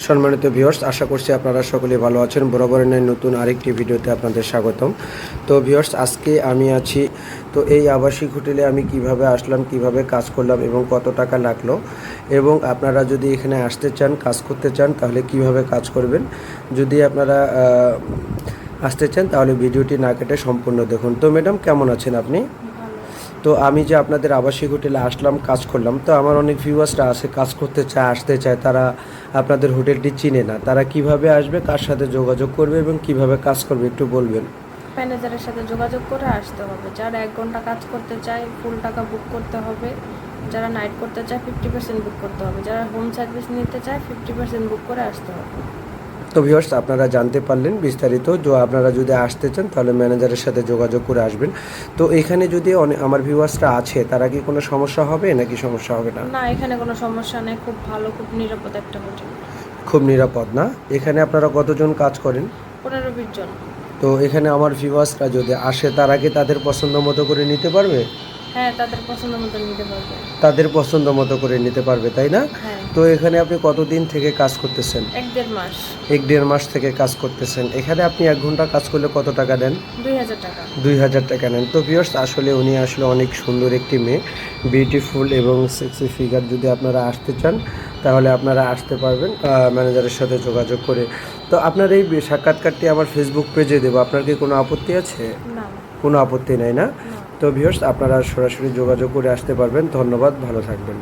সম্মানিত ভিউয়ার্স, আশা করছি আপনারা সকলেই ভালো আছেন। বরাবরের ন্যায় নতুন আরেকটি ভিডিওতে আপনাদের স্বাগতম। তো ভিউয়ার্স, আজকে আমি আছি তো এই আবাসিক হোটেলে আমি কিভাবে আসলাম, কিভাবে কাজ করলাম এবং কত টাকা লাগলো, এবং আপনারা যদি এখানে আসতে চান, কাজ করতে চান, তাহলে কিভাবে কাজ করবেন। যদি আপনারা আসতে চান তাহলে ভিডিওটি না কেটে সম্পূর্ণ দেখুন। তো ম্যাডাম, কেমন আছেন আপনি? তো আমি যে আপনাদের আবাসিক হোটেলে আসলাম, কাজ করলাম, তো আমার অনেক ভিউয়ার্সরা আছে, কাজ করতে চায়, আসতে চায়, তারা আপনাদের হোটেলটি চিনে না। তারা কিভাবে আসবে, কার সাথে যোগাযোগ করবে এবং কিভাবে কাজ করবে একটু বলবেন। ম্যানেজারের সাথে যোগাযোগ করে আসতে হবে। যারা 1 ঘন্টা কাজ করতে চায় ফুল টাকা বুক করতে হবে, যারা নাইট করতে চায় 50% বুক করতে হবে, যারা হোম সার্ভিস নিতে চায় 50% বুক করে আসতে হবে। তো ভিউয়ার্স, আপনারা জানতে পারলেন বিস্তারিত। আপনারা যদি আসতে চান তাহলে ম্যানেজারের সাথে যোগাযোগ করে আসবেন। তো এখানে যদি আমার ভিউয়ার্সরা আছে, তারা কি কোনো সমস্যা হবে নাকি সমস্যা হবে না? না, এখানে কোনো সমস্যা নেই, খুব ভালো, খুব নিরাপদ একটা হোটেল। খুব নিরাপদ না? এখানে আপনারা কতজন কাজ করেন? 15-20 জন। তো এখানে আমার ভিউয়ার্সরা যদি আসে, তারা কি তাদের পছন্দ মতো করে নিতে পারবে? হ্যাঁ, তাদের পছন্দ মতো নিতে পারবে। তাদের পছন্দ মতো করে নিতে পারবে, তাই না? হ্যাঁ। তো এখানে আপনি কতদিন থেকে কাজ করতেছেন? 1-1.5 মাস। 1-1.5 মাস থেকে কাজ করতেছেন। এখানে আপনি 1 ঘন্টা কাজ করলে কত টাকা দেন? 2000 টাকা। 2000 টাকা নেন। তো ভিউয়ার্স, উনি আসলে অনেক সুন্দর একটি মেয়ে, বিউটিফুল এবং সেক্সি ফিগার। যদি আপনারা আসতে চান তাহলে আপনারা আসতে পারবেন ম্যানেজারের সাথে যোগাযোগ করে। তো আপনার এই সাক্ষাৎকারটি আমার ফেসবুক পেজে দেবো, আপনার কি কোনো আপত্তি আছে? না। কোনো আপত্তি নাই না? তো ভিউয়ার্স, আপনারা সরাসরি যোগাযোগ করে আসতে পারবেন। ধন্যবাদ, ভালো থাকবেন।